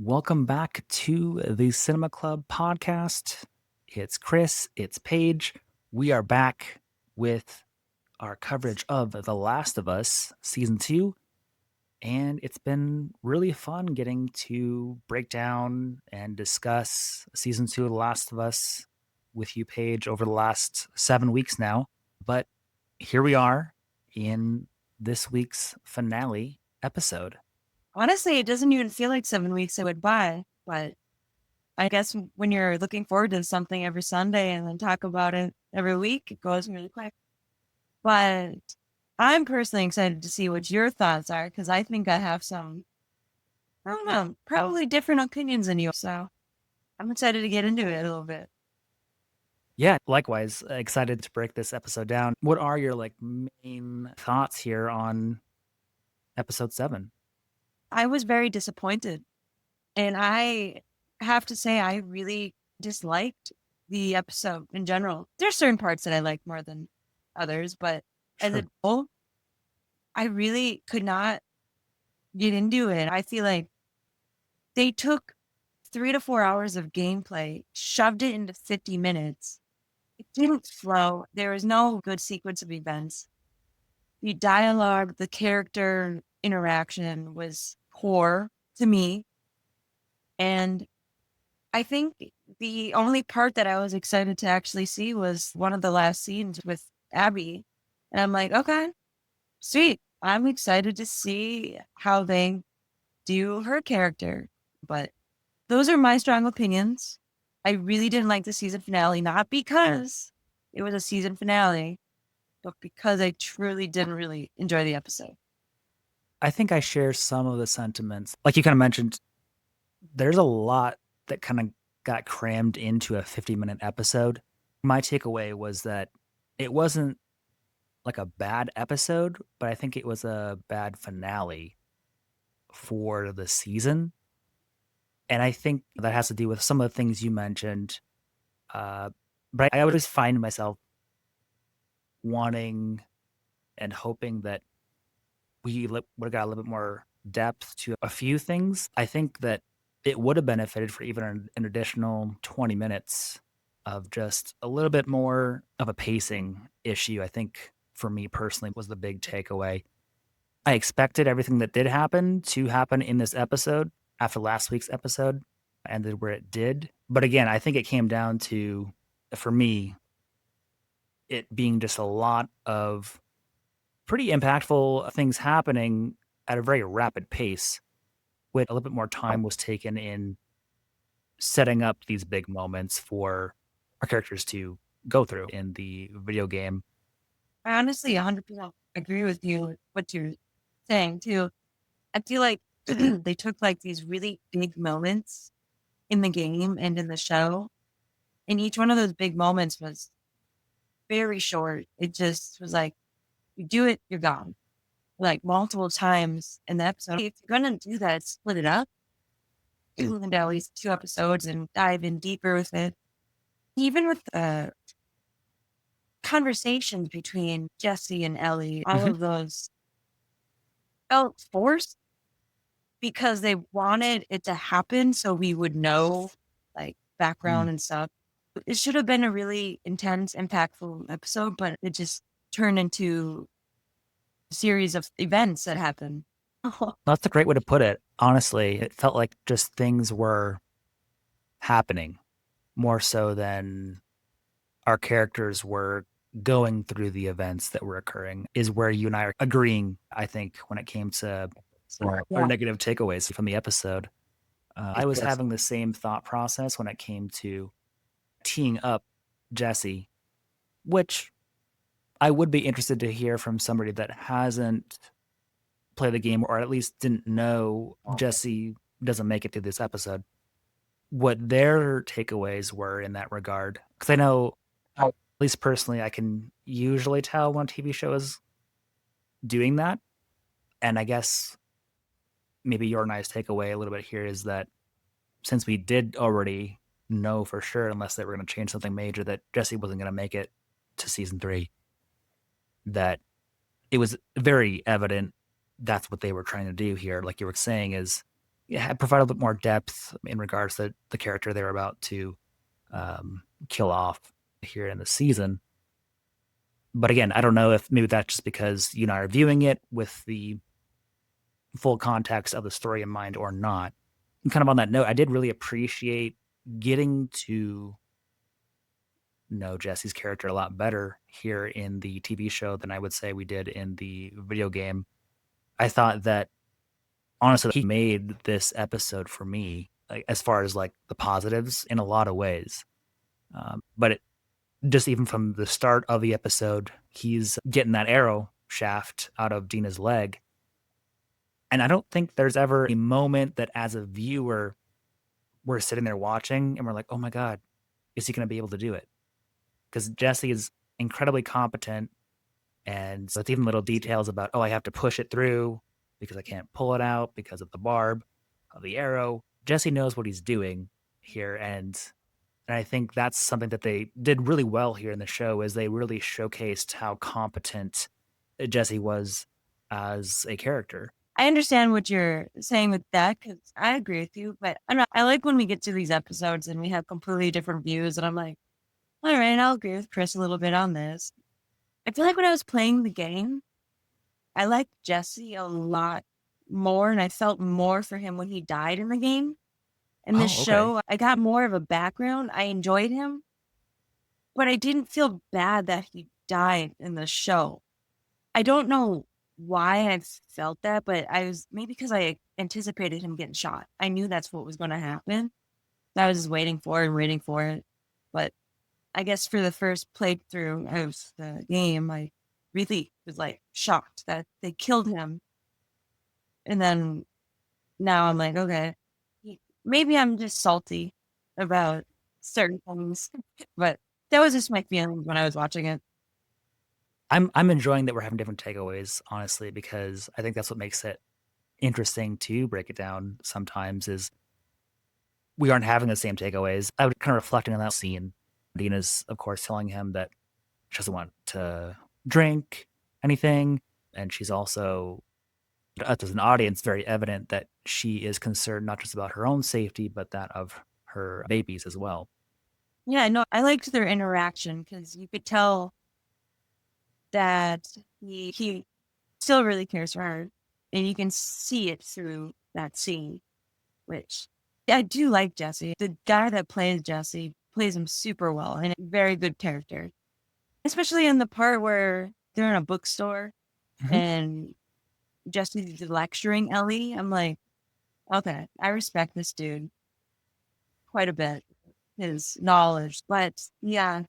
Welcome back to the Cinema Club podcast. It's Chris, it's Paige. We are back with our coverage of The Last of Us season 2, and it's been really fun getting to break down and discuss season 2 of The Last of Us with you, Paige, over the last 7 weeks now. But here we are in this week's finale episode. Honestly, it doesn't even feel like 7 weeks it went by, but I guess when you're looking forward to something every Sunday and then talk about it every week, it goes really quick. But I'm personally excited to see what your thoughts are because I think I have some, I don't know, probably different opinions than you. So I'm excited to get into it a little bit. Yeah, likewise, excited to break this episode down. What are your main thoughts here on episode 7? I was very disappointed. And I have to say, I really disliked the episode in general. There's certain parts that I like more than others, but as a Sure. whole, I really could not get into it. I feel like they took 3 to 4 hours of gameplay, shoved it into 50 minutes. It didn't flow. There was no good sequence of events. The dialogue, the character interaction was poor to me. And I think the only part that I was excited to actually see was one of the last scenes with Abby. And I'm like, okay, sweet. I'm excited to see how they do her character. But those are my strong opinions. I really didn't like the season finale, not because it was a season finale, but because I truly didn't really enjoy the episode. I think I share some of the sentiments. Like you kind of mentioned, there's a lot that kind of got crammed into a 50-minute episode. My takeaway was that it wasn't like a bad episode, but I think it was a bad finale for the season. And I think that has to do with some of the things you mentioned. Uh, but I always find myself wanting and hoping that we would have got a little bit more depth to a few things. I think that it would have benefited for even an additional 20 minutes of just a little bit more of a pacing issue. I think for me personally was the big takeaway. I expected everything that did happen to happen in this episode after last week's episode ended where it did. But again, I think it came down to, for me, it being just a lot of pretty impactful things happening at a very rapid pace, with a little bit more time was taken in setting up these big moments for our characters to go through in the video game. I honestly 100% agree with you, what you're saying too. I feel like they took like these really big moments in the game and in the show. And each one of those big moments was very short. It just was like, you do it, you're gone. Like multiple times in the episode. If you're going to do that, split it up into at least 2 episodes and dive in deeper with it. Even with the conversations between Jesse and Ellie, all Mhm. of those felt forced because they wanted it to happen so we would know like Mm. background and stuff. It should have been a really intense, impactful episode, but it just turned into a series of events that happened. That's a great way to put it. Honestly, it felt like just things were happening more so than our characters were going through the events that were occurring, is where you and I are agreeing, I think, when it came to our Yeah. negative takeaways from the episode. I was Yes. having the same thought process when it came to teeing up Jesse, which I would be interested to hear from somebody that hasn't played the game or at least didn't know Jesse doesn't make it to this episode, what their takeaways were in that regard. Because I know, at least personally, I can usually tell when a TV show is doing that. And I guess maybe your nice takeaway a little bit here is that since we did already know for sure, unless they were going to change something major, that Jesse wasn't going to make it to season 3, that it was very evident that's what they were trying to do here. Like you were saying, is yeah, provide a little bit more depth in regards to the character they were about to kill off here in the season. But again, I don't know if maybe that's just because you and I are viewing it with the full context of the story in mind or not. And kind of on that note, I did really appreciate getting to know Jesse's character a lot better here in the TV show than I would say we did in the video game. I thought that honestly, he made this episode for me, like as far as like the positives in a lot of ways. But it, just even from the start of the episode, he's getting that arrow shaft out of Dina's leg. And I don't think there's ever a moment that as a viewer, we're sitting there watching and we're like, oh my God, is he going to be able to do it? Because Jesse is incredibly competent. And so it's even little details about, oh, I have to push it through because I can't pull it out because of the barb of the arrow. Jesse knows what he's doing here. And I think that's something that they did really well here in the show is they really showcased how competent Jesse was as a character. I understand what you're saying with that because I agree with you, but I like when we get to these episodes and we have completely different views, and I'm like, all right, I'll agree with Chris a little bit on this. I feel like when I was playing the game, I liked Jesse a lot more, and I felt more for him when he died in the game. In this Oh, okay. show, I got more of a background. I enjoyed him, but I didn't feel bad that he died in the show. I don't know why I felt that, but I was maybe because I anticipated him getting shot. I knew that's what was going to happen. I was just waiting for it and waiting for it. But I guess for the first playthrough of the game, I really was like shocked that they killed him. And then now I'm like, okay, maybe I'm just salty about certain things, but that was just my feelings when I was watching it. I'm enjoying that we're having different takeaways, honestly, because I think that's what makes it interesting to break it down sometimes is we aren't having the same takeaways. I was kind of reflecting on that scene. Dina's, of course, telling him that she doesn't want to drink anything. And she's also, as an audience, very evident that she is concerned not just about her own safety, but that of her babies as well. Yeah, no, I liked their interaction because you could tell that he still really cares for her, and you can see it through that scene. Which I do like Jesse. The guy that plays Jesse plays him super well and a very good character, especially in the part where they're in a bookstore Mhm. and Jesse's lecturing Ellie. I'm like, okay, I respect this dude quite a bit, his knowledge. But yeah,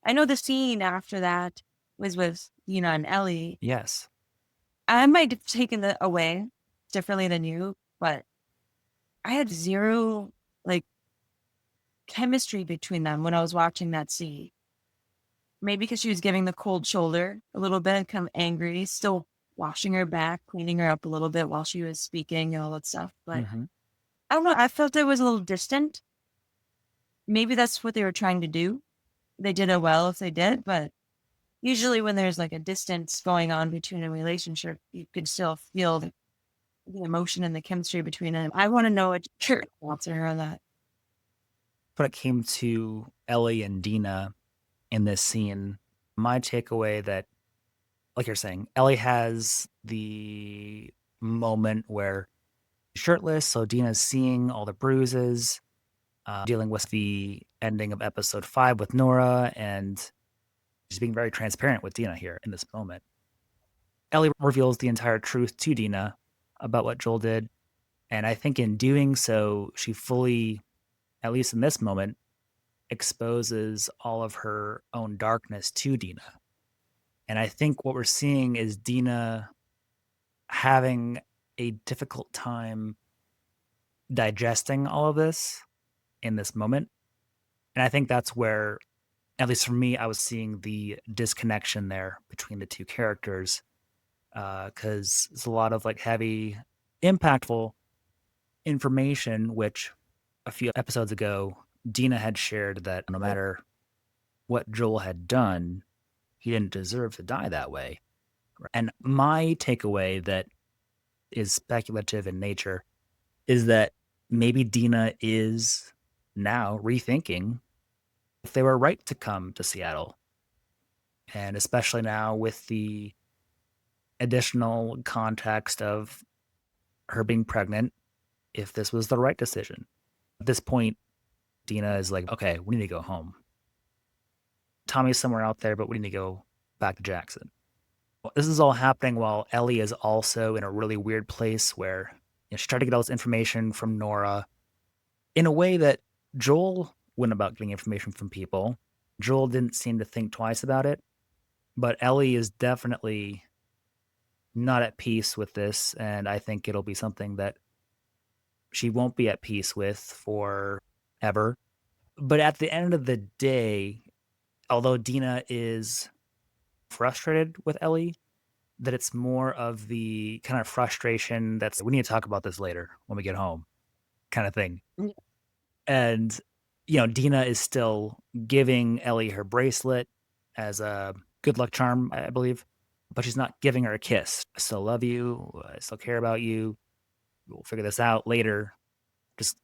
I know the scene after that was with Dina and Ellie. Yes. I might have taken that away differently than you, but I had zero like chemistry between them when I was watching that scene. Maybe because she was giving the cold shoulder a little bit, kind of angry, still washing her back, cleaning her up a little bit while she was speaking and all that stuff. But Hmm. I don't know. I felt it was a little distant. Maybe that's what they were trying to do. They did it well if they did, but usually when there's like a distance going on between a relationship, you could still feel the emotion and the chemistry between them. I want to know what your thoughts are on that. When it came to Ellie and Dina in this scene, my takeaway that, like you're saying, Ellie has the moment where she's shirtless, so Dina's seeing all the bruises, dealing with the ending of episode 5 with Nora, and she's being very transparent with Dina here in this moment. Ellie reveals the entire truth to Dina about what Joel did, and I think in doing so, she fully, at least in this moment, exposes all of her own darkness to Dina. And I think what we're seeing is Dina having a difficult time digesting all of this in this moment. And I think that's where, at least for me, I was seeing the disconnection there between the two characters. Because it's a lot of like heavy, impactful information, which a few episodes ago, Dina had shared that no matter what Joel had done, he didn't deserve to die that way. And my takeaway that is speculative in nature is that maybe Dina is now rethinking if they were right to come to Seattle. And especially now with the additional context of her being pregnant, if this was the right decision. At this point, Dina is like, okay, we need to go home. Tommy's somewhere out there, but we need to go back to Jackson. This is all happening while Ellie is also in a really weird place where she's trying to get all this information from Nora in a way that Joel went about getting information from people. Joel didn't seem to think twice about it, but Ellie is definitely not at peace with this, and I think it'll be something that she won't be at peace with forever. But at the end of the day, although Dina is frustrated with Ellie, that it's more of the kind of frustration that's we need to talk about this later when we get home kind of thing. Mm. And Dina is still giving Ellie her bracelet as a good luck charm, I believe, but she's not giving her a kiss. I still love you. I still care about you. We'll figure this out later. Just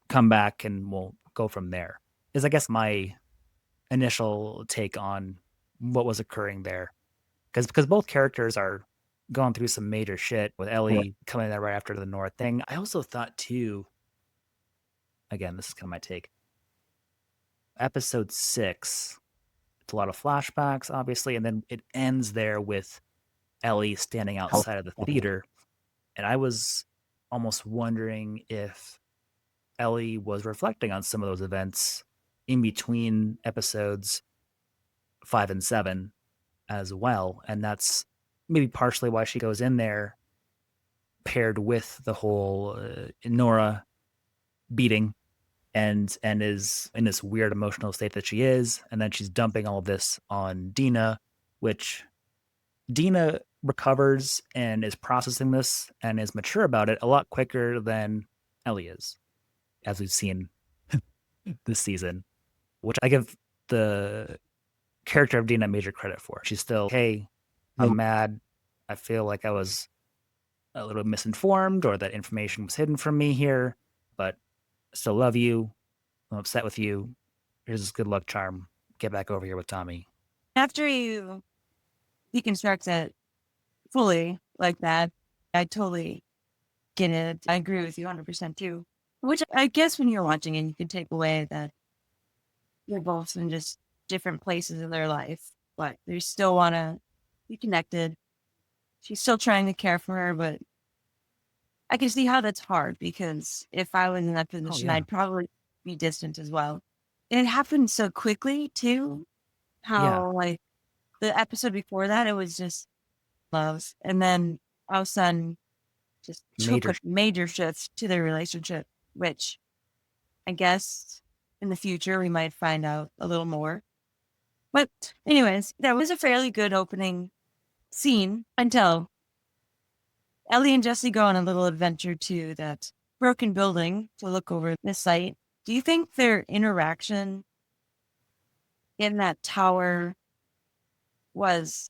come back and we'll go from there. Is I guess my initial take on what was occurring there, because both characters are going through some major shit with Ellie coming there right after the North thing. I also thought too. Again, this is kind of my take. Episode 6, it's a lot of flashbacks, obviously, and then it ends there with Ellie standing outside of the theater. And I was almost wondering if Ellie was reflecting on some of those events in between episodes 5 and 7 as well. And that's maybe partially why she goes in there paired with the whole Nora beating and is in this weird emotional state that she is. And then she's dumping all of this on Dina, which Dina recovers and is processing this and is mature about it a lot quicker than Ellie is, as we've seen this season, which I give the character of Dina major credit for. She's still, hey, I'm mad. I feel like I was a little misinformed or that information was hidden from me here, but I still love you. I'm upset with you. Here's this good luck charm. Get back over here with Tommy. After you deconstruct it fully like that, I totally get it. I agree with you 100% too. Which I guess when you're watching it, you can take away that they're both in just different places in their life, but they still want to be connected. She's still trying to care for her, but I can see how that's hard because if I was in that position, Yeah. I'd probably be distant as well. And it happened so quickly too. How like the episode before that, it was just love, and then all of a sudden, just took a major shift to their relationship, which I guess in the future we might find out a little more. But anyways, that was a fairly good opening scene until Ellie and Jesse go on a little adventure to that broken building to look over the site. Do you think their interaction in that tower was,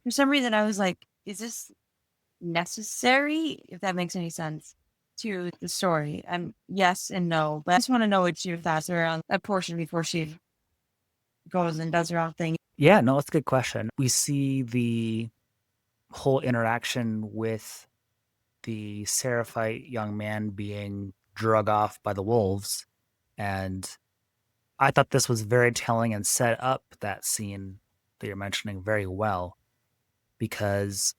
for some reason, I was like, is this necessary? If that makes any sense to the story. Yes and no, but I just want to know what your thoughts are on that portion before she goes and does her own thing. Yeah, no, that's a good question. We see the whole interaction with the Seraphite young man being drug off by the wolves. And I thought this was very telling and set up that scene that you're mentioning very well, because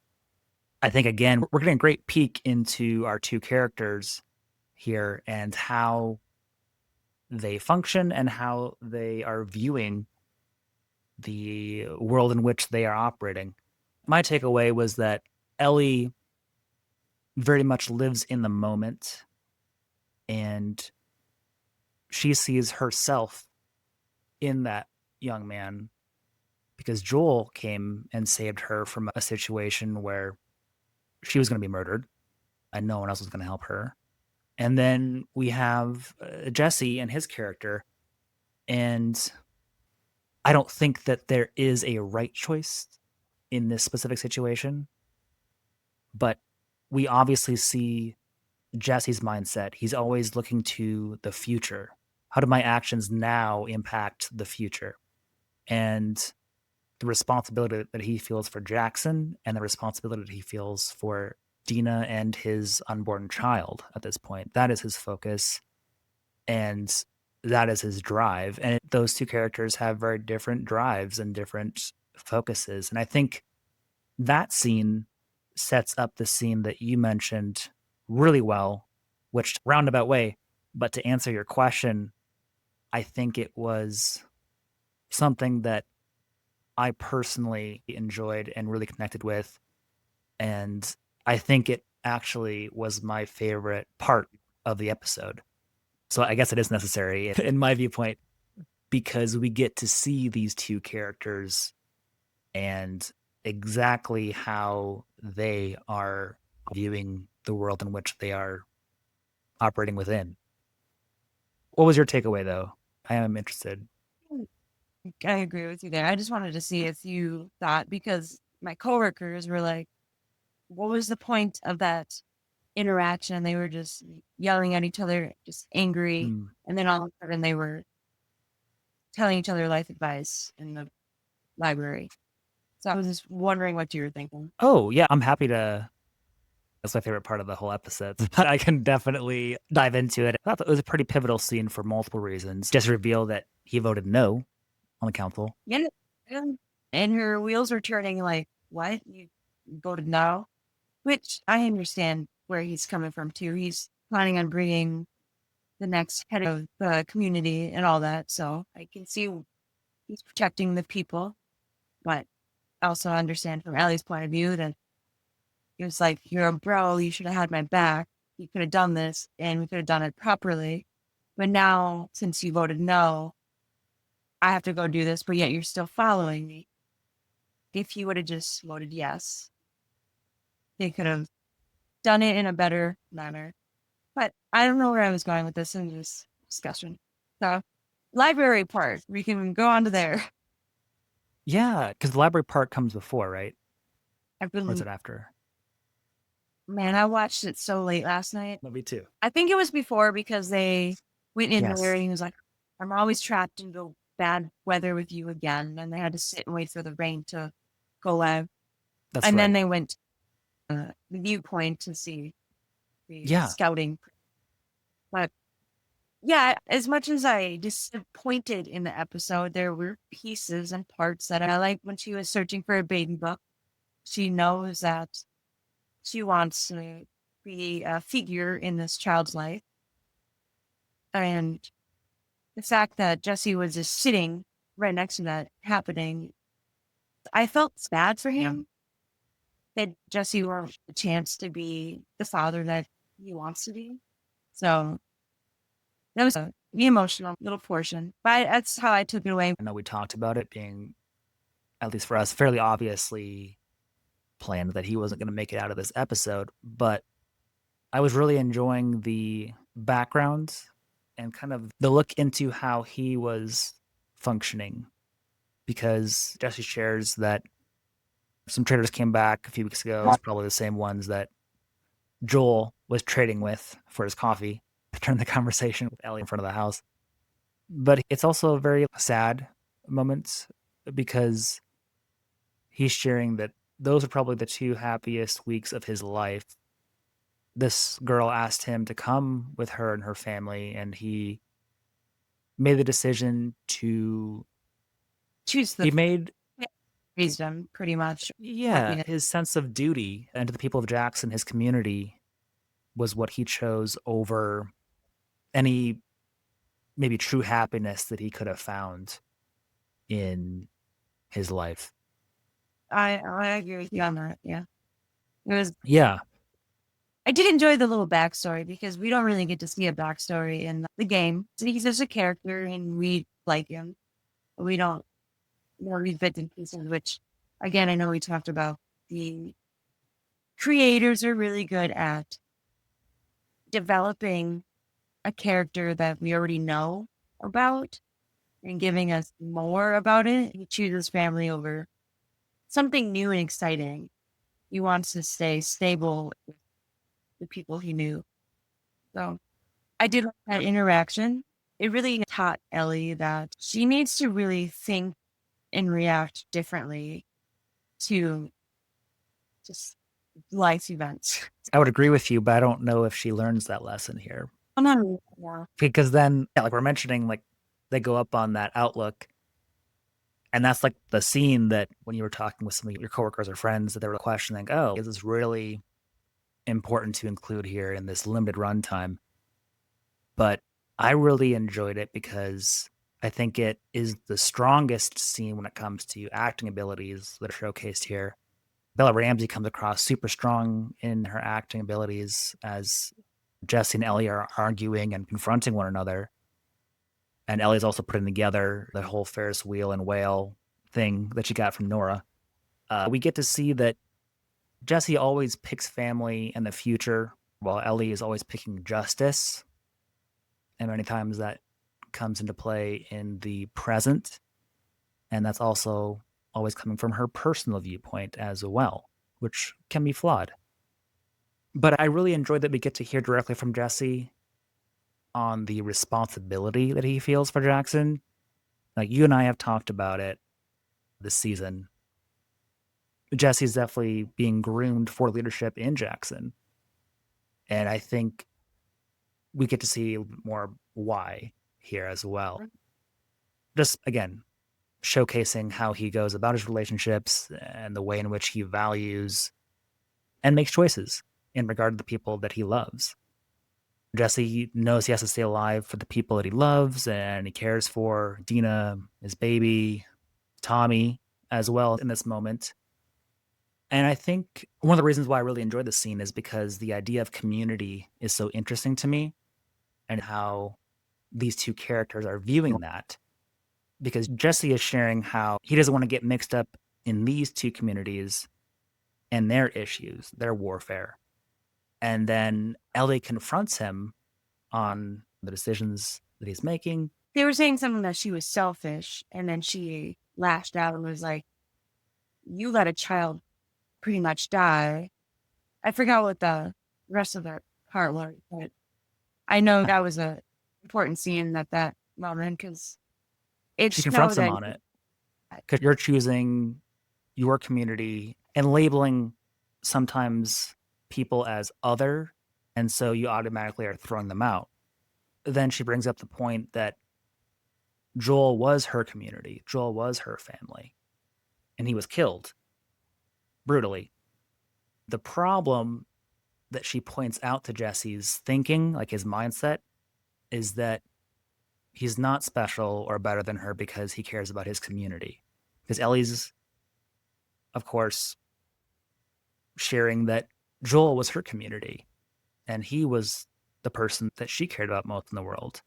I think, again, we're getting a great peek into our two characters here and how they function and how they are viewing the world in which they are operating. My takeaway was that Ellie very much lives in the moment and she sees herself in that young man because Joel came and saved her from a situation where she was going to be murdered and no one else was going to help her. And then we have Jesse and his character. And I don't think that there is a right choice in this specific situation, but we obviously see Jesse's mindset. He's always looking to the future. How do my actions now impact the future? And the responsibility that he feels for Jackson and the responsibility that he feels for Dina and his unborn child at this point. That is his focus and that is his drive. And those two characters have very different drives and different focuses. And I think that scene sets up the scene that you mentioned really well, which roundabout way. But to answer your question, I think it was something that I personally enjoyed and really connected with. And I think it actually was my favorite part of the episode. So I guess it is necessary in my viewpoint because we get to see these two characters and exactly how they are viewing the world in which they are operating within. What was your takeaway though? I am interested. I agree with you there. I just wanted to see if you thought, because my coworkers were like, what was the point of that interaction? They were just yelling at each other, just angry. Mm. And then all of a sudden they were telling each other life advice in the library. So I was just wondering what you were thinking. Oh, yeah, I'm happy to. That's my favorite part of the whole episode. But I can definitely dive into it. I thought it was a pretty pivotal scene for multiple reasons. Just reveal that he voted no on the council. Yeah. And her wheels were turning like, what? You voted no? Which I understand where he's coming from too. He's planning on bringing the next head of the community and all that. So I can see he's protecting the people, but I also understand from Ellie's point of view that he was like, you're a bro, you should have had my back. You could have done this and we could have done it properly. But now, since you voted no, I have to go do this, but yet you're still following me. If you would have just voted yes, they could have done it in a better manner. But I don't know where I was going with this in this discussion. So, library part, we can go on to there. Yeah, because the library part comes before, right? I've Or is been, it after? man, I watched it so late last night. No, me too. I think it was before because they went in there Yes, and he was like, I'm always trapped in the bad weather with you again. And they had to sit and wait for the rain to go away. that's And then right. they went to the viewpoint to see the Yeah, scouting. But yeah, as much as I disappointed in the episode, there were pieces and parts that I like. When she was searching for a baby book, she knows that she wants to be a figure in this child's life. And the fact that Jesse was just sitting right next to that happening, I felt bad for him that Jesse were a chance to be the father that he wants to be. So that was the emotional little portion. But that's how I took it away. I know we talked about it being, at least for us, fairly obviously planned that he wasn't going to make it out of this episode, but I was really enjoying the background and kind of the look into how he was functioning because Jesse shares that some traders came back a few weeks ago. It's probably the same ones that Joel was trading with for his coffee to turn the conversation with Ellie in front of the house. But it's also a very sad moment because he's sharing that those are probably the two happiest weeks of his life. This girl asked him to come with her and her family, and he made the decision to. Choose the He made, wisdom, pretty much. yeah, Happiness. his sense of duty and to the people of Jackson, his community, was what he chose over any maybe true happiness that he could have found in his life. I agree with you on that. Yeah. It was, Yeah, I did enjoy the little backstory because we don't really get to see a backstory in the game. So he's just a character and we like him. We don't know these bits and pieces, which again, I know we talked about the creators are really good at developing a character that we already know about and giving us more about it. He chooses family over something new and exciting. He wants to stay stable with the people he knew. So I did like that interaction. It really taught Ellie that she needs to really think and react differently to just life events. I would agree with you, but I don't know if she learns that lesson here. I'm not really yeah. Because then, yeah, like we're mentioning, like they go up on that outlook, and that's like the scene that when you were talking with some of your coworkers or friends that they were questioning, oh, is this really important to include here in this limited runtime? But I really enjoyed it because I think it is the strongest scene when it comes to acting abilities that are showcased here. Bella Ramsey comes across super strong in her acting abilities as Jesse and Ellie are arguing and confronting one another. And Ellie's also putting together the whole Ferris wheel and whale thing that she got from Nora. We get to see that Jesse always picks family and the future, while Ellie is always picking justice. And many times that comes into play in the present. And that's also always coming from her personal viewpoint as well, which can be flawed. But I really enjoyed that we get to hear directly from Jesse on the responsibility that he feels for Jackson. Like you and I have talked about it this season. Jesse's definitely being groomed for leadership in Jackson. And I think we get to see more why here as well. Just again, showcasing how he goes about his relationships and the way in which he values and makes choices in regard to the people that he loves. Jesse knows he has to stay alive for the people that he loves and he cares for Dina, his baby, Tommy as well in this moment. And I think one of the reasons why I really enjoyed this scene is because the idea of community is so interesting to me and how these two characters are viewing that. Because Jesse is sharing how he doesn't want to get mixed up in these two communities and their issues, their warfare. And then Ellie confronts him on the decisions that he's making. They were saying something that she was selfish, and then she lashed out and was like, "You let a child pretty much die." I forgot what the rest of that part was, but I know that was a important scene at that moment because it She showed confronts him that on it because you're choosing your community and labeling sometimes people as other. And so you automatically are throwing them out. Then she brings up the point that Joel was her community, Joel was her family, and he was killed brutally. The problem that she points out to Jesse's thinking, like his mindset, is that he's not special or better than her because he cares about his community. Because Ellie's, of course, sharing that Joel was her community and he was the person that she cared about most in the world.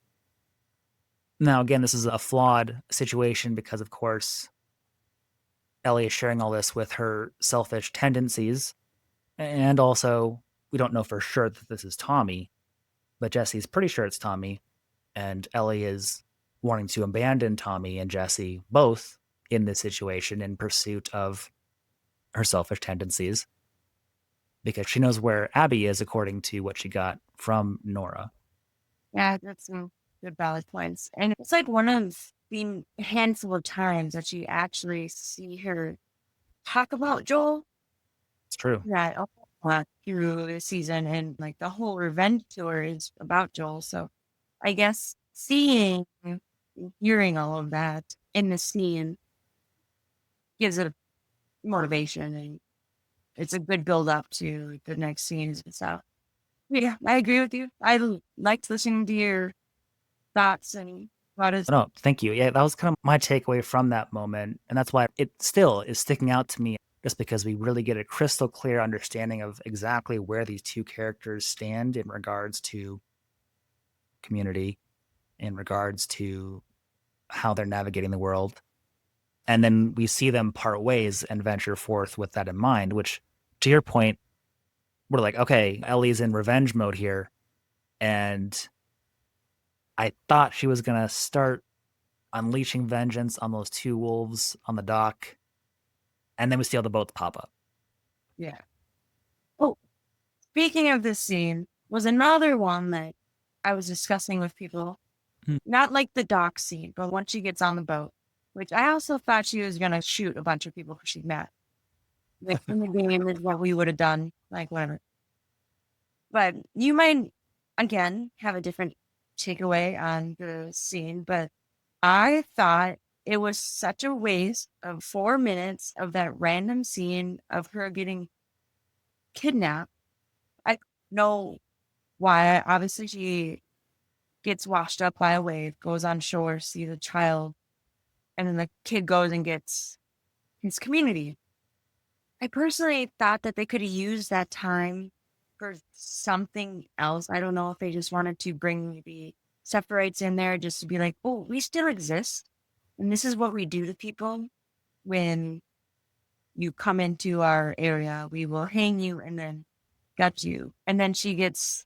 Now, again, this is a flawed situation because, of course, Ellie is sharing all this with her selfish tendencies. And also, we don't know for sure that this is Tommy, but Jesse's pretty sure it's Tommy. And Ellie is wanting to abandon Tommy and Jesse both in this situation in pursuit of her selfish tendencies because she knows where Abby is according to what she got from Nora. yeah, that's some good valid points. And it's like one of the handful of times that you actually see her talk about Joel. It's true. That a lot through the season, and like the whole revenge tour is about Joel. So I guess seeing, hearing all of that in the scene gives it a motivation, and it's a good build up to the next scenes and stuff. Yeah, I agree with you. Liked listening to your thoughts and what is. No, thank you. Yeah, that was kind of my takeaway from that moment. And that's why it still is sticking out to me, just because we really get a crystal clear understanding of exactly where these two characters stand in regards to community, in regards to how they're navigating the world. And then we see them part ways and venture forth with that in mind, which, to your point, we're like, okay, Ellie's in revenge mode here. And I thought she was going to start unleashing vengeance on those two wolves on the dock. And then we see all the boats pop up. Yeah. Oh, speaking of this scene, was another one that I was discussing with people. Hmm. Not like the dock scene, but once she gets on the boat, which I also thought she was gonna shoot a bunch of people because she's mad. Like in the game is what we would have done, like whatever. But you might again have a different takeaway on the scene, but I thought it was such a waste of 4 minutes of that random scene of her getting kidnapped. I know why. Obviously, she gets washed up by a wave, goes on shore, sees a child, and then the kid goes and gets his community. I personally thought that they could have used that time for something else. I don't know if they just wanted to bring maybe separates in there just to be like, oh, we still exist. And this is what we do to people when you come into our area. We will hang you and then gut you. And then she gets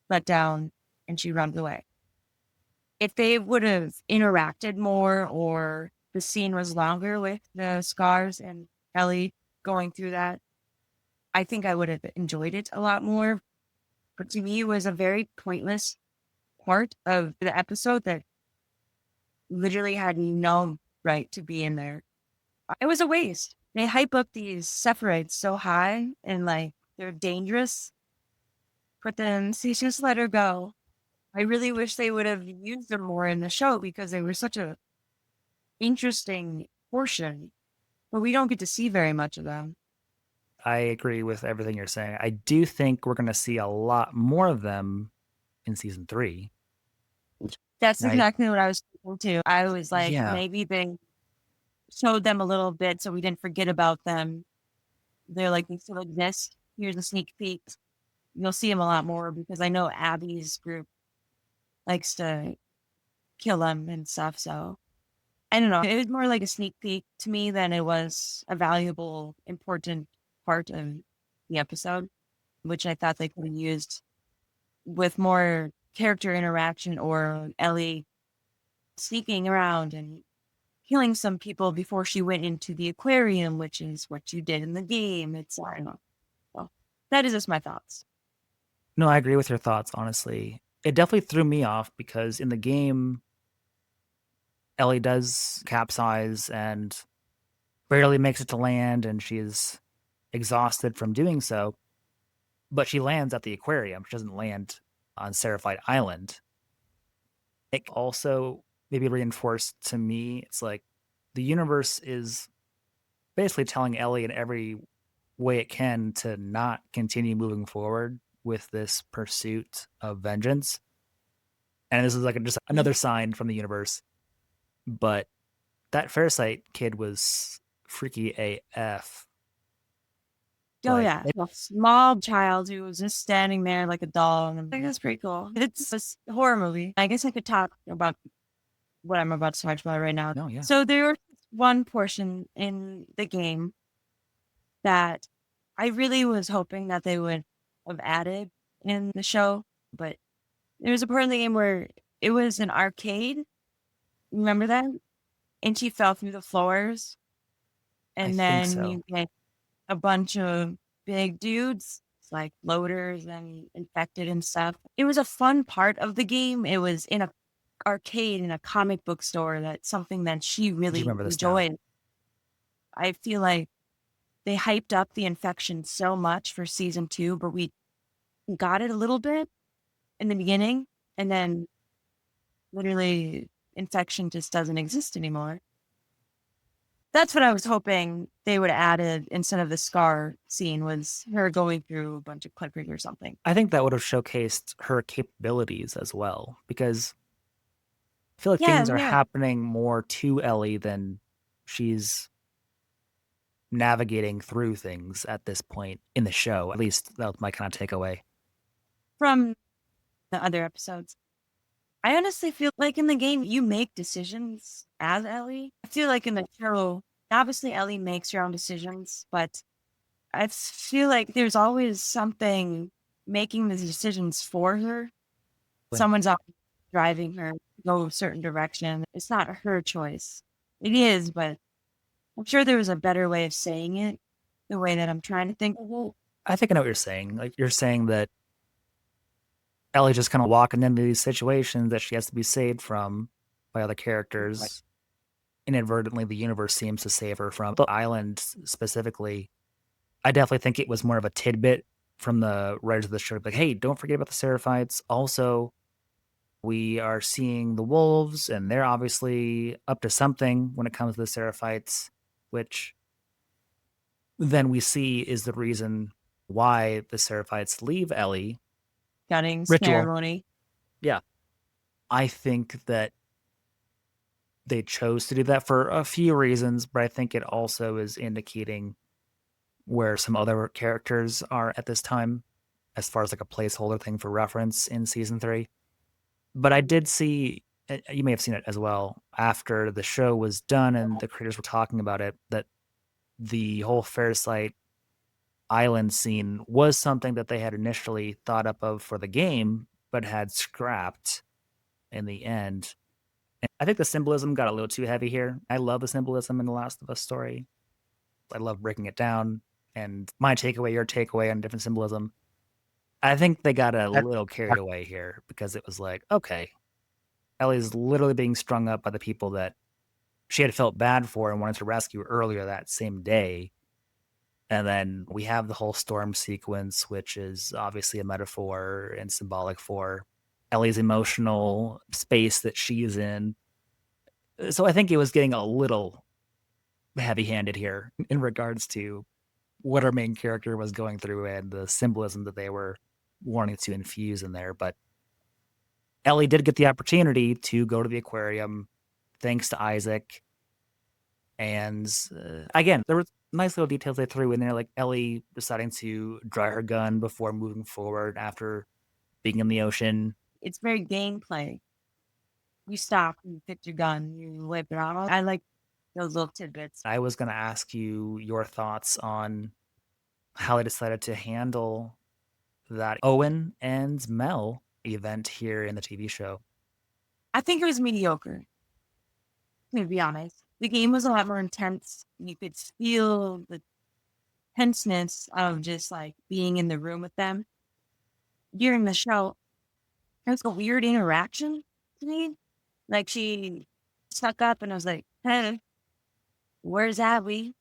let down and she runs away. If they would have interacted more or the scene was longer with the scars and Ellie going through that, I think I would have enjoyed it a lot more. But to me, it was a very pointless part of the episode that literally had no right to be in there. It was a waste. They hype up these separates so high and like they're dangerous, but then they just let her go. I really wish they would have used them more in the show because they were such a interesting portion, but we don't get to see very much of them. I agree with everything you're saying. I do think we're going to see a lot more of them in season 3. That's And I exactly what I was thinking too. I was like, yeah, maybe they showed them a little bit so we didn't forget about them. They're like, they still exist. Here's a sneak peek. You'll see them a lot more because I know Abby's group likes to kill them and stuff. So I don't know. It was more like a sneak peek to me than it was a valuable, important part of the episode, which I thought they could have used with more character interaction or Ellie sneaking around and killing some people before she went into the aquarium, which is what you did in the game. It's, I don't know. So that is just my thoughts. no, I agree with your thoughts, honestly. It definitely threw me off because in the game, Ellie does capsize and barely makes it to land, and she is exhausted from doing so. But she lands at the aquarium. She doesn't land on Seraphite Island. It also maybe reinforced to me, it's like the universe is basically telling Ellie in every way it can to not continue moving forward with this pursuit of vengeance. And this is like just another sign from the universe. But that Farsight kid was freaky AF. Oh Like, yeah, a small child who was just standing there like a doll, and I think that's pretty cool. It's a horror movie. I guess I could talk about what I'm about to talk about right now. no, yeah. So there was one portion in the game that I really was hoping that they would have added in the show, but there was a part in the game where it was an arcade. Remember that? And she fell through the floors, I and think then so. you get a bunch of big dudes, like loaders and infected and stuff. It was a fun part of the game. It was in a arcade in a comic book store. That's something that she I do really remember this now. enjoyed. I feel like they hyped up the infection so much for season 2, but we got it a little bit in the beginning, and then literally infection just doesn't exist anymore. That's what I was hoping they would have added instead of the scar scene was her going through a bunch of clippers or something. I think that would have showcased her capabilities as well, because I feel like Yeah, things are yeah. happening more to Ellie than she's navigating through things at this point in the show. At least that was my kind of takeaway. From the other episodes. I honestly feel like in the game you make decisions as Ellie. I feel like in the show, obviously Ellie makes her own decisions, but I feel like there's always something making the decisions for her. When Someone's always driving her to go a certain direction. It's not her choice. It is, but I'm sure there was a better way of saying it, the way that I'm trying to think of it. I think I know what you're saying. Like you're saying that Ellie just kind of walking into these situations that she has to be saved from by other Like, characters. Inadvertently, the universe seems to save her from the island specifically. I definitely think it was more of a tidbit from the writers of the show, like, hey, don't forget about the Seraphites. Also, we are seeing the wolves, and they're obviously up to something when it comes to the Seraphites, which then we see is the reason why the Seraphites leave Ellie. gutting Ritual. ceremony. Yeah. I think that they chose to do that for a few reasons, but I think it also is indicating where some other characters are at this time as far as like a placeholder thing for reference in season 3. But I did see, you may have seen it as well, after the show was done and the creators were talking about it, that the whole Fairsight Island scene was something that they had initially thought up of for the game, but had scrapped in the end. And I think the symbolism got a little too heavy here. I love the symbolism in the Last of Us story. I love breaking it down and my takeaway, your takeaway on different symbolism. I think they got a little carried away here because it was like, okay, Ellie's literally being strung up by the people that she had felt bad for and wanted to rescue earlier that same day. And then we have the whole storm sequence, which is obviously a metaphor and symbolic for Ellie's emotional space that she's in. So I think it was getting a little heavy handed here in regards to what our main character was going through and the symbolism that they were wanting to infuse in there. But Ellie did get the opportunity to go to the aquarium thanks to Isaac. And again, there were nice little details they threw in there, like Ellie deciding to dry her gun before moving forward after being in the ocean. It's very gameplay. You stop, you pick your gun, you whip it out. I like those little tidbits. I was going to ask you your thoughts on how they decided to handle that Owen and Mel event here in the TV show. I think it was mediocre, to be honest. The game was a lot more intense. You could feel the tenseness of just like being in the room with them. During the show, it was a weird interaction to me. Like she stuck up and I was like, hey, where's Abby?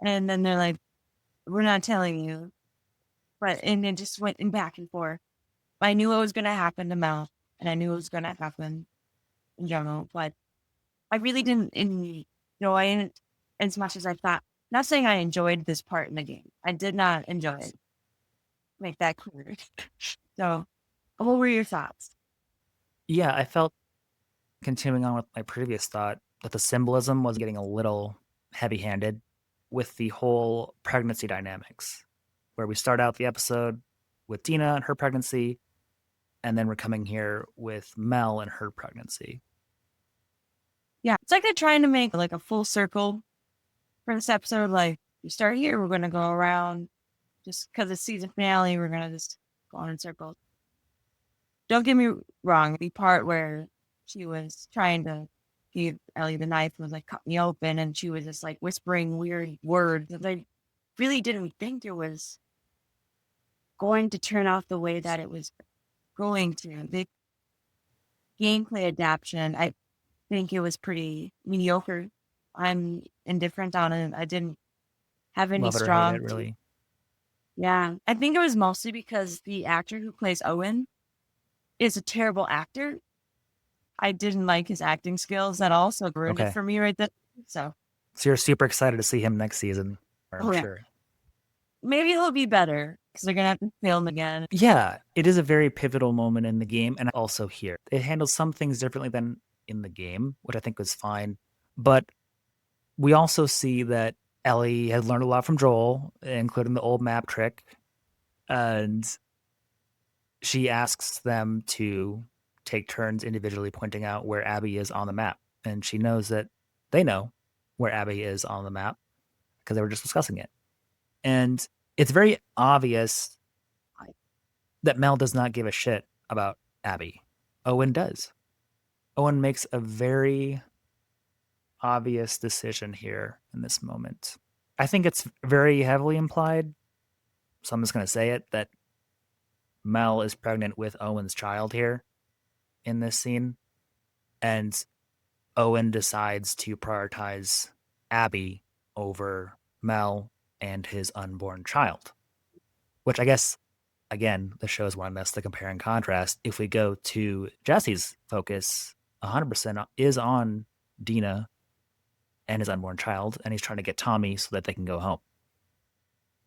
And then they're like, we're not telling you. But and it just went in back and forth. I knew what was gonna happen to Mel and I knew it was gonna happen in general, but I really didn't enjoy it as much as I thought. Not saying I enjoyed this part in the game. I did not enjoy it. Make that clear. So, what were your thoughts? Yeah, I felt, continuing on with my previous thought, that the symbolism was getting a little heavy handed with the whole pregnancy dynamics, where we start out the episode with Dina and her pregnancy, and then we're coming here with Mel and her pregnancy. Yeah, it's like they're trying to make like a full circle for this episode. Like, we start here, we're gonna go around just because it's season finale, we're gonna just go on in circles. Don't get me wrong, the part where she was trying to give Ellie the knife was like cut me open and she was just like whispering weird words that I really didn't think it was going to turn out the way that it was going to. The gameplay adaptation, I think it was pretty mediocre. I'm indifferent on it. I didn't have any Love it or hate it, strong. really. Yeah, I think it was mostly because the actor who plays Owen is a terrible actor. I didn't like his acting skills at all, so it ruined it Okay. for me right there. So, So you're super excited to see him next season, I'm oh yeah, sure. maybe he'll be better because they're gonna have to film again. Yeah, it is a very pivotal moment in the game, and also here. It handles some things differently than in the game, which I think was fine. But we also see that Ellie has learned a lot from Joel, including the old map trick. And she asks them to take turns individually pointing out where Abby is on the map. And she knows that they know where Abby is on the map because they were just discussing it. And it's very obvious that Mel does not give a shit about Abby. Owen does. Owen makes a very obvious decision here in this moment. I think it's very heavily implied, so I'm just going to say it, that Mel is pregnant with Owen's child here in this scene, and Owen decides to prioritize Abby over Mel and his unborn child, which I guess, again, the show is wanting us to compare and contrast. If we go to Jesse's focus, 100% is on Dina and his unborn child, and he's trying to get Tommy so that they can go home.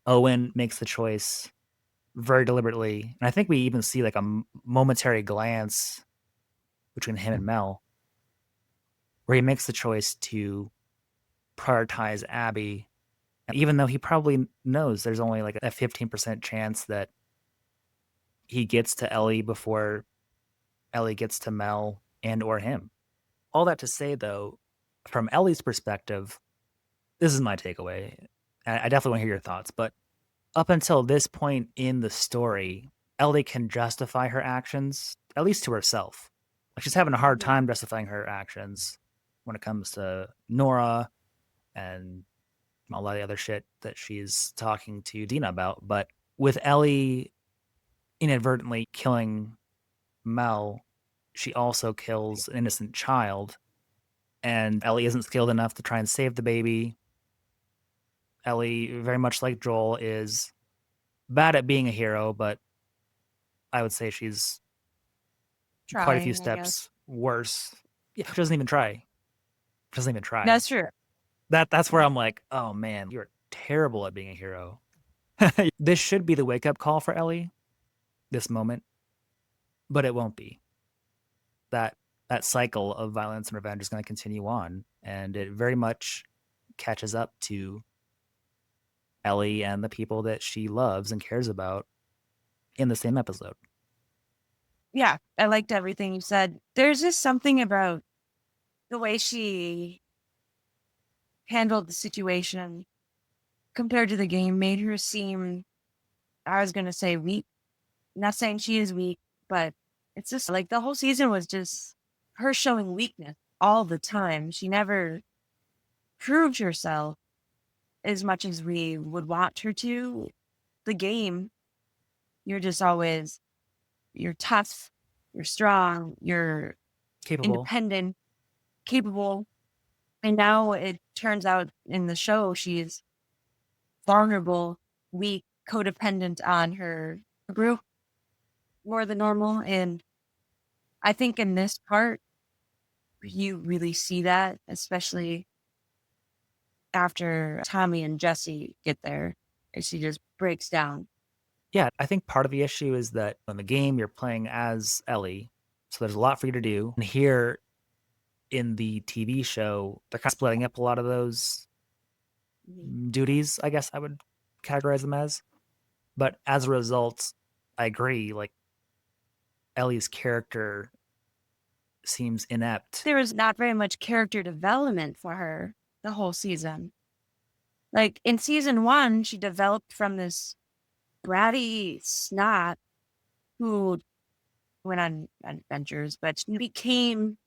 Owen makes the choice very deliberately, and I think we even see like a momentary glance between him and Mel where he makes the choice to prioritize Abby, even though he probably knows there's only like a 15% chance that he gets to Ellie before Ellie gets to Mel and or him. All that to say though, from Ellie's perspective, this is my takeaway. I definitely want to hear your thoughts, but up until this point in the story, Ellie can justify her actions, at least to herself. Like she's having a hard Mhm. time justifying her actions when it comes to Nora and a lot of the other shit that she's talking to Dina about. But with Ellie inadvertently killing Mel, she also kills an innocent child. And Ellie isn't skilled enough to try and save the baby. Ellie, very much like Joel, is bad at being a hero, but I would say she's quite a few Trying, I guess. steps worse. Yeah, she doesn't even try. Doesn't even try. That's true. That's where Yeah. I'm like, oh man, you're terrible at being a hero. This should be the wake up call for Ellie, this moment, but it won't be. That that cycle of violence and revenge is going to continue on, and it very much catches up to Ellie and the people that she loves and cares about in the same episode. Yeah, I liked everything you said. There's just something about the way she handled the situation compared to the game made her seem, I was going to say weak. Not saying she is weak, but it's just like the whole season was just her showing weakness all the time. She never proved herself as much as we would want her to. The game, you're just always, you're tough, you're strong, you're Capable. independent, capable. And now it turns out in the show, she's vulnerable, weak, codependent on her group more than normal. And I think in this part, you really see that, especially after Tommy and Jesse get there, and she just breaks down. Yeah, I think part of the issue is that in the game you're playing as Ellie, so there's a lot for you to do. And here in the TV show, they're kind of splitting up a lot of those Mhm. duties, I guess I would categorize them as. But as a result, I agree, like Ellie's character seems inept. There was not very much character development for her the whole season. Like in season one, she developed from this bratty snot who went on adventures, but she became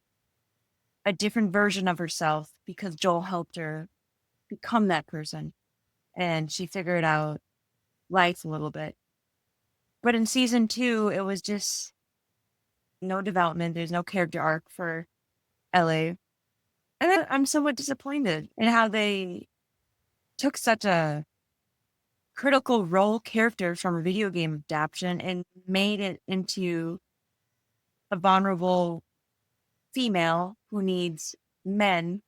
a different version of herself because Joel helped her become that person. And she figured out life a little bit. But in season two, it was just no development. There's no character arc for Ellie. And I'm somewhat disappointed in how they took such a critical role character from a video game adaptation and made it into a vulnerable female who needs men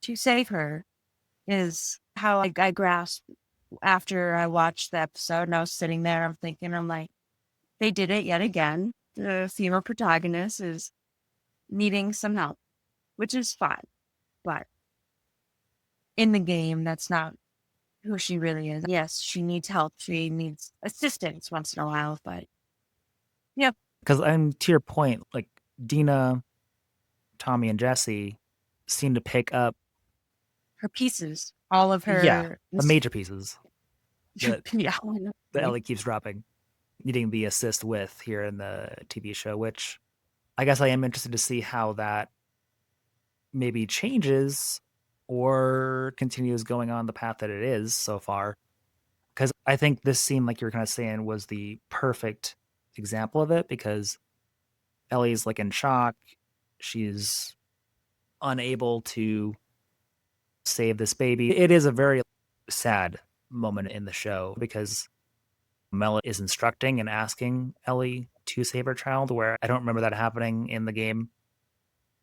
to save her, is how I grasped after I watched the episode. And I was sitting there, I'm thinking, I'm like, they did it yet again. The female protagonist is needing some help, which is fine. But in the game, that's not who she really is. Yes, she needs help. She needs assistance once in a while, but yep, Because I'm to your point, like Dina, Tommy, and Jesse seem to pick up, her pieces, all of yeah, her, the major pieces that yeah, that Ellie keeps dropping, needing the assist with here in the TV show, which I guess I am interested to see how that maybe changes or continues going on the path that it is so far. Because I think this scene, like you were kind of saying, was the perfect example of it because Ellie's like in shock. She's unable to save this baby. It is a very sad moment in the show because Mela is instructing and asking Ellie to save her child, where I don't remember that happening in the game.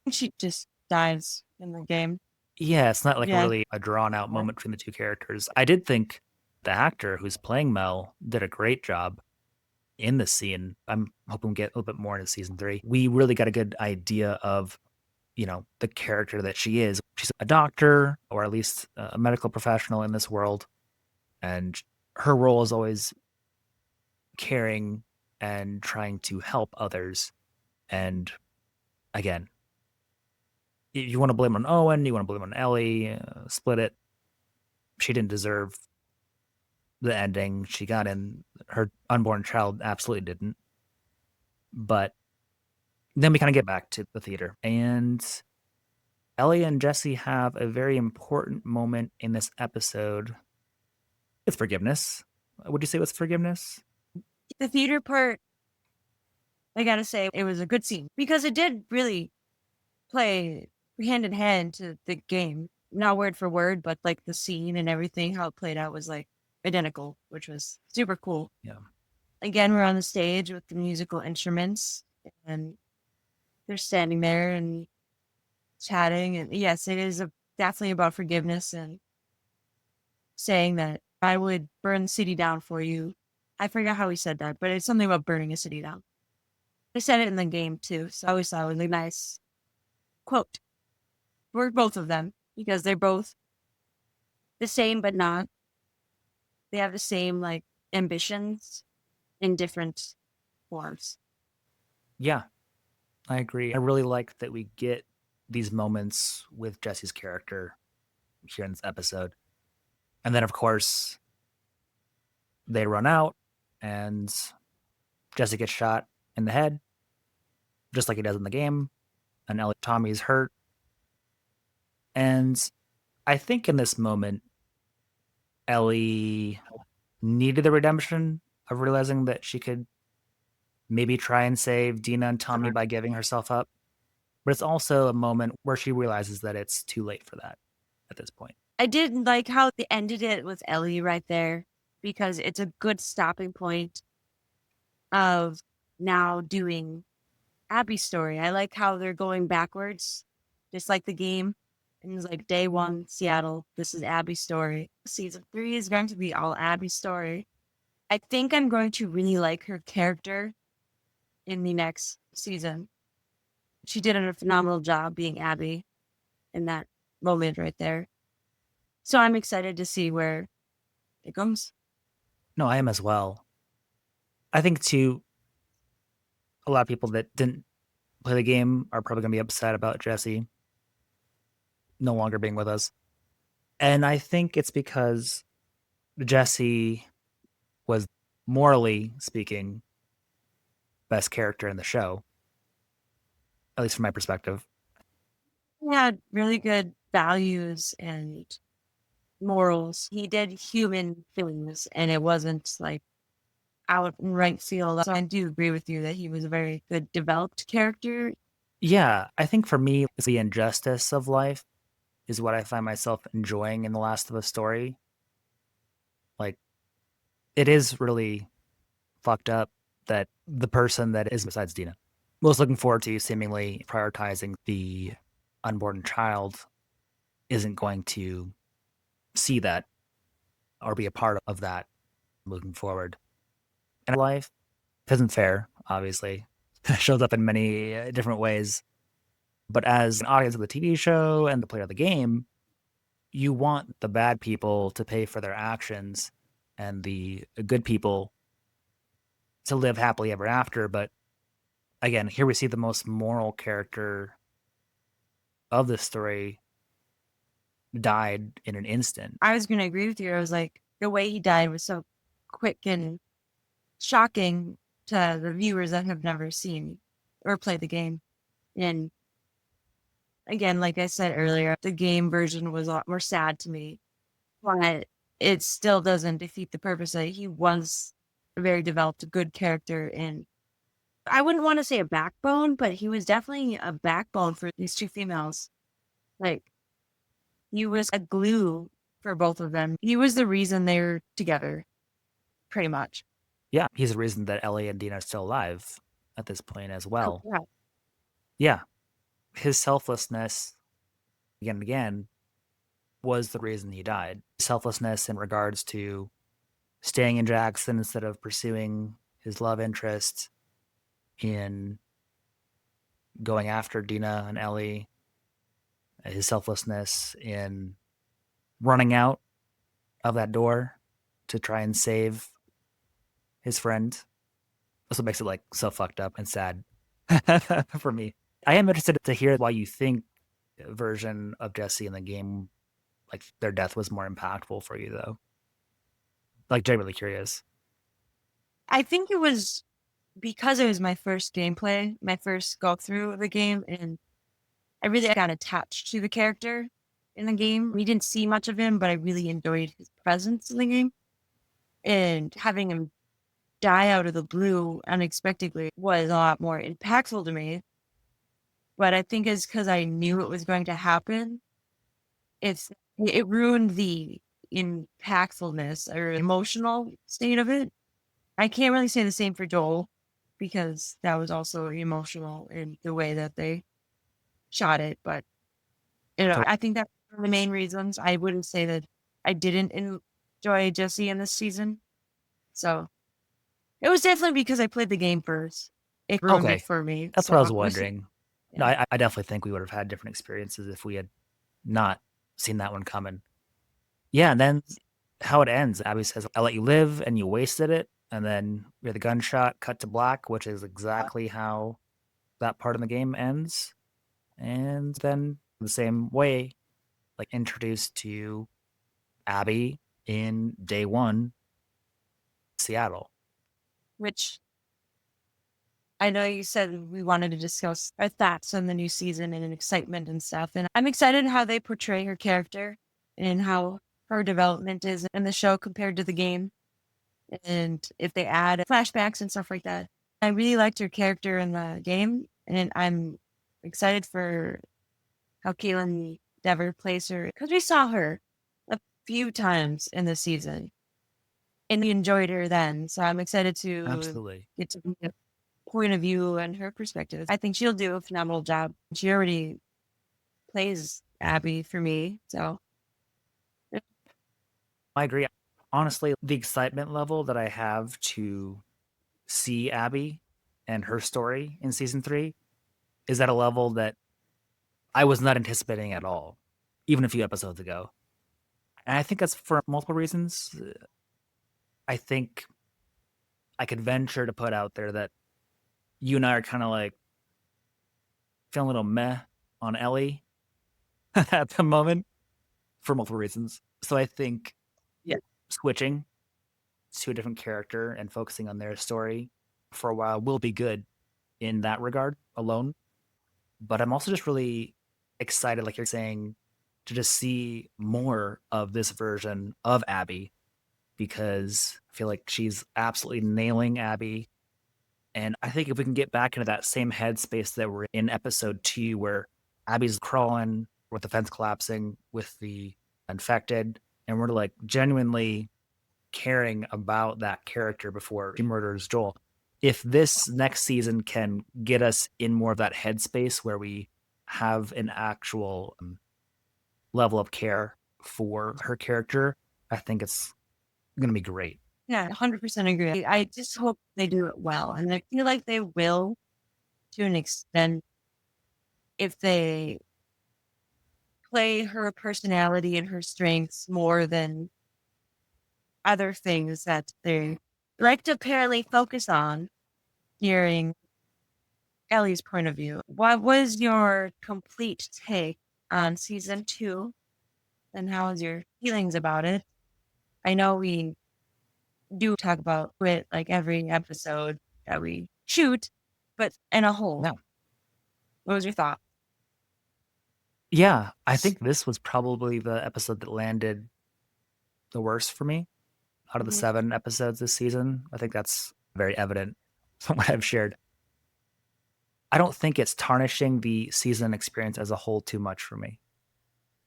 She just dies in the game. Yeah, it's not like Yeah. really a drawn out moment between the two characters. I did think the actor who's playing Mel did a great job in the scene. I'm hoping we get a little bit more into season 3. We really got a good idea of, the character that she is. She's a doctor, or at least a medical professional in this world, and her role is always caring and trying to help others. And again, you want to blame on Owen, you want to blame on Ellie, split it. She didn't deserve the ending she got in. Her unborn child absolutely didn't. But then we kind of get back to the theater, and Ellie and Jesse have a very important moment in this episode. It's forgiveness. Would you say it was forgiveness? The theater part, I gotta say, it was a good scene because it did really play hand in hand to the game. Not word for word, but like the scene and everything, how it played out was like identical, which was super cool. Yeah. Again, we're on the stage with the musical instruments and they're standing there and chatting. And yes, it is definitely about forgiveness and saying that I would burn the city down for you. I forgot how he said that, but it's something about burning a city down. They said it in the game too, so I always thought it was a nice quote for both of them because they're both the same but not. They have the same like ambitions in different forms. Yeah, I agree. I really like that we get these moments with Jesse's character here in this episode. And then, of course, they run out and Jesse gets shot in the head, just like he does in the game. And Tommy's hurt. And I think in this moment, Ellie needed the redemption of realizing that she could maybe try and save Dina and Tommy by giving herself up. But it's also a moment where she realizes that it's too late for that at this point. I did like how they ended it with Ellie right there because it's a good stopping point of now doing Abby's story. I like how they're going backwards, just like the game. And it's like day one, Seattle, this is Abby's story. Season 3 is going to be all Abby's story. I think I'm going to really like her character in the next season. She did a phenomenal job being Abby in that moment right there. So I'm excited to see where it goes. No, I am as well. I think, too, a lot of people that didn't play the game are probably going to be upset about Jesse no longer being with us. And I think it's because Jesse was, morally speaking, best character in the show, at least from my perspective. He had really good values and morals. He did human things and it wasn't like out in right field. So I do agree with you that he was a very good developed character. Yeah, I think for me, it's the injustice of life is what I find myself enjoying in The Last of Us story. Like, it is really fucked up that the person that is besides Dina most looking forward to seemingly prioritizing the unborn child isn't going to see that or be a part of that moving forward. And life isn't fair, obviously. It shows up in many different ways. But as an audience of the TV show and the player of the game, you want the bad people to pay for their actions and the good people to live happily ever after. But again, here we see the most moral character of the story died in an instant. I was going to agree with you. I was like, the way he died was so quick and shocking to the viewers that have never seen or played the game. And again, like I said earlier, the game version was a lot more sad to me. But it still doesn't defeat the purpose that he was a very developed, good character. And I wouldn't want to say a backbone, but he was definitely a backbone for these two females. Like, he was a glue for both of them. He was the reason they're together, pretty much. Yeah, he's the reason that Ellie and Dina are still alive at this point as well. Correct. Yeah, his selflessness, again and again, was the reason he died. Selflessness in regards to staying in Jackson instead of pursuing his love interest, in going after Dina and Ellie, his selflessness in running out of that door to try and save his friend. That's what makes it like so fucked up and sad for me. I am interested to hear why you think version of Jesse in the game, like their death was more impactful for you though. Like genuinely curious. I think it was because it was my first gameplay, my first go through of the game, and I really got attached to the character in the game. We didn't see much of him, but I really enjoyed his presence in the game. And having him die out of the blue unexpectedly was a lot more impactful to me. But I think it's because I knew it was going to happen. It ruined the impactfulness or emotional state of it. I can't really say the same for Joel because that was also emotional in the way that they shot it. But So I think that's one of the main reasons. I wouldn't say that I didn't enjoy Jesse in this season. So it was definitely because I played the game first. It ruined it okay, for me. that's what I was So wondering. No, yeah. I definitely think we would have had different experiences if we had not seen that one coming. Yeah, and then how it ends, Abby says, "I let you live, and you wasted it." And then we had the gunshot cut to black, which is exactly how that part of the game ends. And then the same way, like introduced to Abby in day one, Seattle. Which I know you said we wanted to discuss our thoughts on the new season and excitement and stuff. And I'm excited how they portray her character and how her development is in the show compared to the game. And if they add flashbacks and stuff like that. I really liked her character in the game. And I'm excited for how Caitlin Dever plays her because we saw her a few times in the season and we enjoyed her then. So I'm excited to Absolutely. get to be a point of view and her perspective. I think she'll do a phenomenal job. She already plays Abby for me. So I agree. Honestly, the excitement level that I have to see Abby and her story in season 3 is at a level that I was not anticipating at all, even a few episodes ago. And I think that's for multiple reasons. I think I could venture to put out there that you and I are kind of like feeling a little meh on Ellie at the moment for multiple reasons. So I think yeah, switching to a different character and focusing on their story for a while will be good in that regard alone. But I'm also just really excited, like you're saying, to just see more of this version of Abby because I feel like she's absolutely nailing Abby. And I think if we can get back into that same headspace that we're in episode 2, where Abby's crawling with the fence collapsing with the infected, and we're like genuinely caring about that character before she murders Joel. If this next season can get us in more of that headspace where we have an actual level of care for her character, I think it's going to be great. yeah, 100% agree. I just hope they do it well. And I feel like they will to an extent if they play her personality and her strengths more than other things that they like to apparently focus on hearing Ellie's point of view. What was your complete take on season 2 and how was your feelings about it? I know we do talk about it like every episode that we shoot, but in a whole, Yeah. what was your thought? Yeah. I think this was probably the episode that landed the worst for me out of the Mhm. 7 episodes this season. I think that's very evident from what I've shared. I don't think it's tarnishing the season experience as a whole too much for me.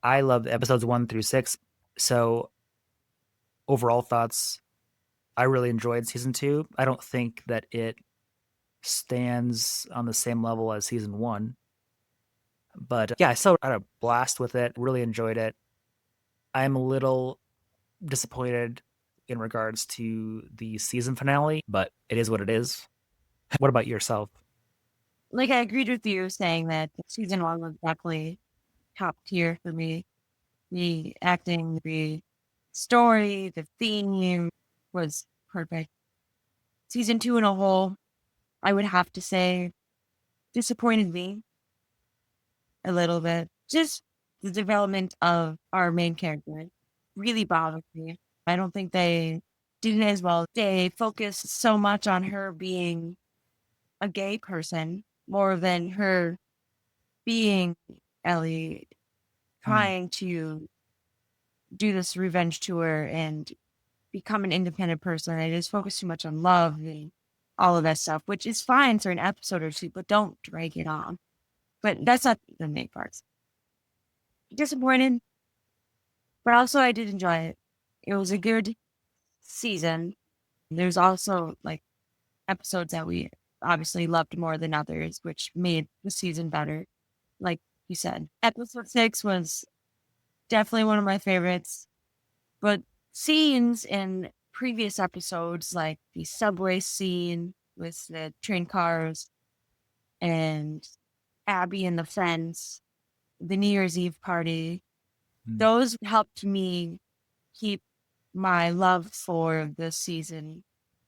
I love episodes 1 through 6. So, overall thoughts, I really enjoyed season 2. I don't think that it stands on the same level as season 1, but yeah, I still had a blast with it, really enjoyed it. I'm a little disappointed in regards to the season finale, but it is what it is. What about yourself? Like, I agreed with you saying that season 1 was definitely top tier for me. The acting, the story, the theme was perfect. Season 2 in a whole, I would have to say, disappointed me a little bit. Just the development of our main character really bothered me. I don't think they did it as well. They focused so much on her being a gay person more than her being Ellie, Mm, trying to do this revenge tour and become an independent person. They just focus too much on love and all of that stuff, which is fine for an episode or two, but don't drag it on. But that's not the main parts. Disappointed, but also I did enjoy it. It was a good season. There's also like episodes that we obviously loved more than others, which made the season better. Like you said, episode 6 was definitely one of my favorites. But scenes in previous episodes, like the subway scene with the train cars and Abby and the fence, the New Year's Eve party, mm, those helped me keep my love for the season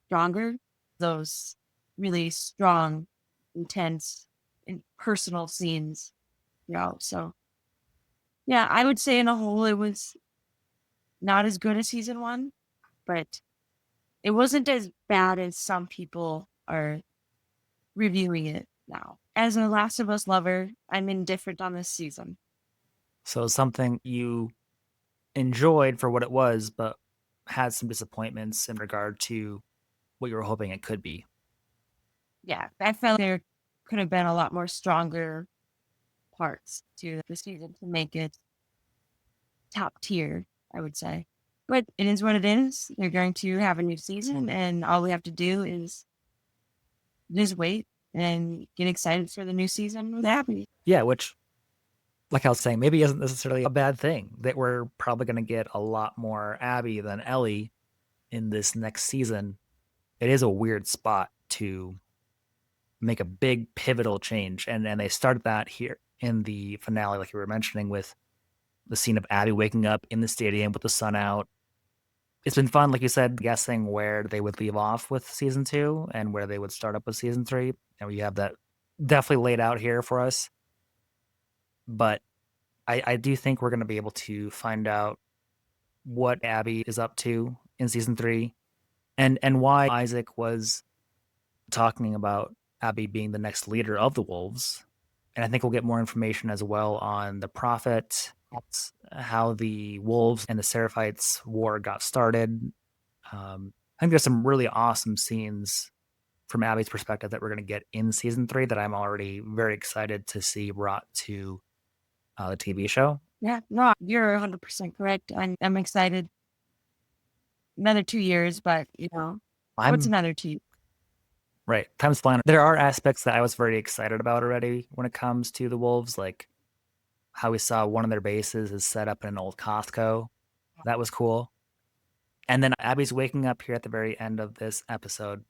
stronger. Those really strong, intense, and personal scenes. So yeah, I would say in a whole, it was not as good as season 1, but it wasn't as bad as some people are reviewing it now. As a Last of Us lover, I'm indifferent on this season. so something you enjoyed for what it was, but had some disappointments in regard to what you were hoping it could be. Yeah, I felt there could have been a lot more stronger parts to the season to make it top tier, I would say. But it is what it is. They're going to have a new season, and all we have to do is just wait and get excited for the new season with Abby. Yeah, which, like I was saying, maybe isn't necessarily a bad thing that we're probably going to get a lot more Abby than Ellie in this next season. It is a weird spot to make a big pivotal change, and they started that here in the finale, like you were mentioning, with the scene of Abby waking up in the stadium with the sun out. It's been fun, like you said, guessing where they would leave off with season 2 and where they would start up with season 3, and we have that definitely laid out here for us. But I do think we're going to be able to find out what Abby is up to in season 3, and why Isaac was talking about Abby being the next leader of the wolves. And I think we'll get more information as well on the prophet, how the wolves and the Seraphites war got started. I think there's some really awesome scenes from Abby's perspective that we're going to get in season 3 that I'm already very excited to see brought to the TV show. Yeah, no, you're 100% correct. I'm excited. Another 2 years, but what's I'm another 2? right. Time's flying. There are aspects that I was very excited about already when it comes to the wolves, like how we saw one of their bases is set up in an old Costco. That was cool. And then Abby's waking up here at the very end of this episode,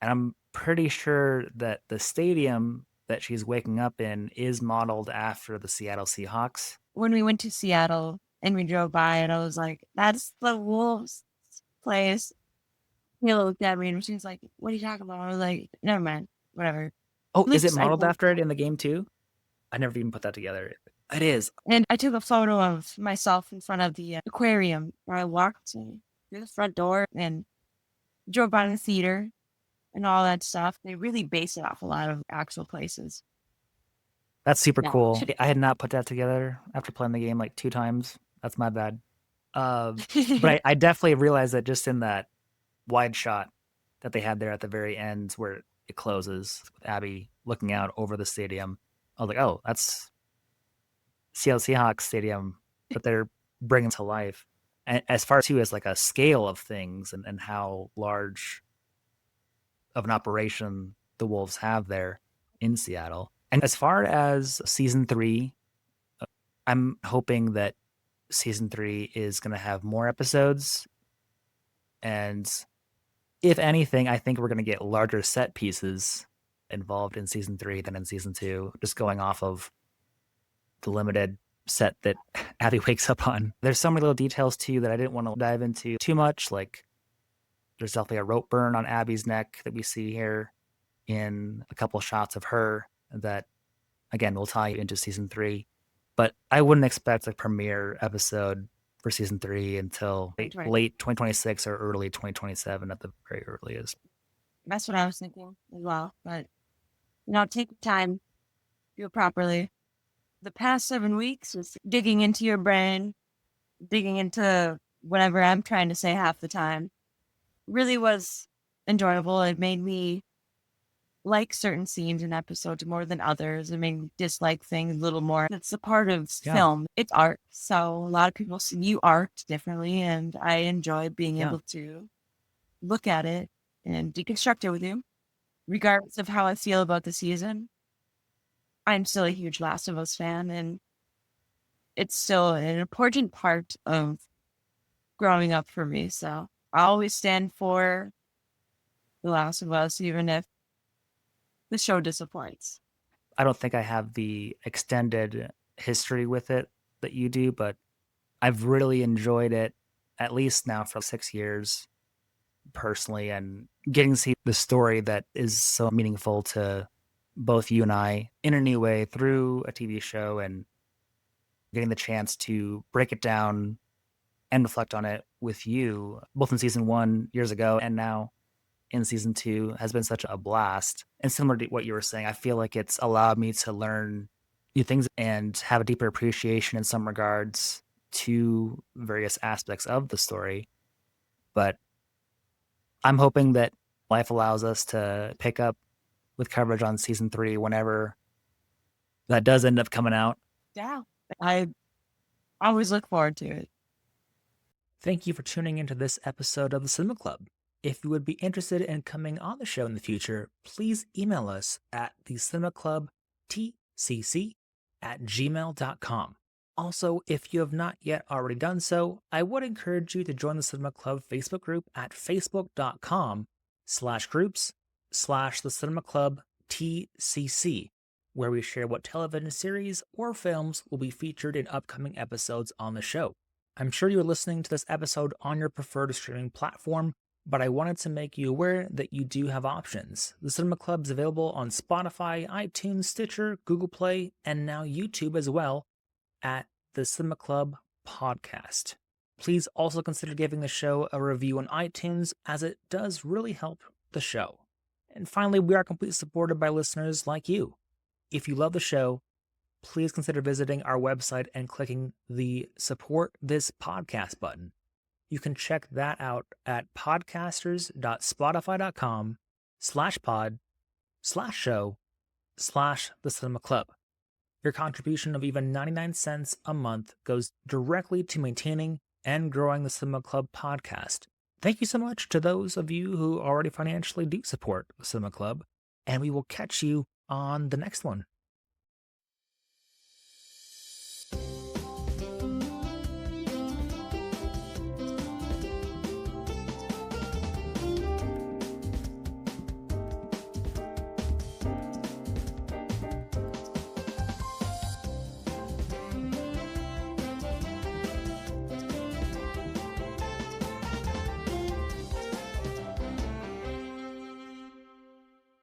and I'm pretty sure that the stadium that she's waking up in is modeled after the Seattle Seahawks. When we went to Seattle and we drove by it, I was like, that's the Wolves place. He looked at me and she was like, what are you talking about? I was like, never mind, whatever. At Oh, is it least I modeled won't. after it in the game too? I never even put that together. It is. And I took a photo of myself in front of the aquarium where I walked through the front door and drove by the theater and all that stuff. They really base it off a lot of actual places. That's super Yeah. cool. I had not put that together after playing the game like 2 times. That's my bad. But I definitely realized that just in that wide shot that they had there at the very end where it closes with Abby looking out over the stadium. I was like, oh, that's Seattle Seahawks stadium that they're bringing to life. And as far too as like a scale of things and how large of an operation the Wolves have there in Seattle. And as far as season 3, I'm hoping that season 3 is going to have more episodes. And if anything, I think we're going to get larger set pieces involved in season 3 than in season 2, just going off of the limited set that Abby wakes up on. There's so many little details too that I didn't want to dive into too much. Like there's definitely a rope burn on Abby's neck that we see here in a couple shots of her that, again, will tie you into season 3. But I wouldn't expect a premiere episode for season 3 until late 2026 or early 2027 at the very earliest. That's what I was thinking as well. But, take time, do it properly. The past 7 weeks was digging into your brain, digging into whatever I'm trying to say half the time. Really was enjoyable. It made me like certain scenes in episodes more than others. It made me dislike things a little more. It's a part of film. It's art. So a lot of people view art differently, and I enjoy being able to look at it and deconstruct it with you. Regardless of how I feel about the season, I'm still a huge Last of Us fan, and it's still an important part of growing up for me. So I always stand for The Last of Us, even if the show disappoints. I don't think I have the extended history with it that you do, but I've really enjoyed it at least now for 6 years personally, and getting to see the story that is so meaningful to both you and I in a new way through a TV show, and getting the chance to break it down and reflect on it with you, both in season 1 years ago and now in season 2, has been such a blast. And similar to what you were saying, I feel like it's allowed me to learn new things and have a deeper appreciation in some regards to various aspects of the story. But I'm hoping that life allows us to pick up with coverage on season 3 whenever that does end up coming out. Yeah, I always look forward to it. Thank you for tuning into this episode of the Cinema Club. If you would be interested in coming on the show in the future, please email us at thecinemaclubtcc@gmail.com. Also, if you have not yet already done so, I would encourage you to join the Cinema Club Facebook group at facebook.com/groups/thecinemaclubtcc, where we share what television series or films will be featured in upcoming episodes on the show. I'm sure you're listening to this episode on your preferred streaming platform, but I wanted to make you aware that you do have options. The Cinema Club is available on Spotify, iTunes, Stitcher, Google Play, and now YouTube as well at the Cinema Club Podcast. Please also consider giving the show a review on iTunes, as it does really help the show. And finally, we are completely supported by listeners like you. If you love the show, please consider visiting our website and clicking the Support This Podcast button. You can check that out at podcasters.spotify.com/pod/show/The Cinema Club. Your contribution of even 99 cents a month goes directly to maintaining and growing the Cinema Club podcast. Thank you so much to those of you who already financially do support the Cinema Club, and we will catch you on the next one.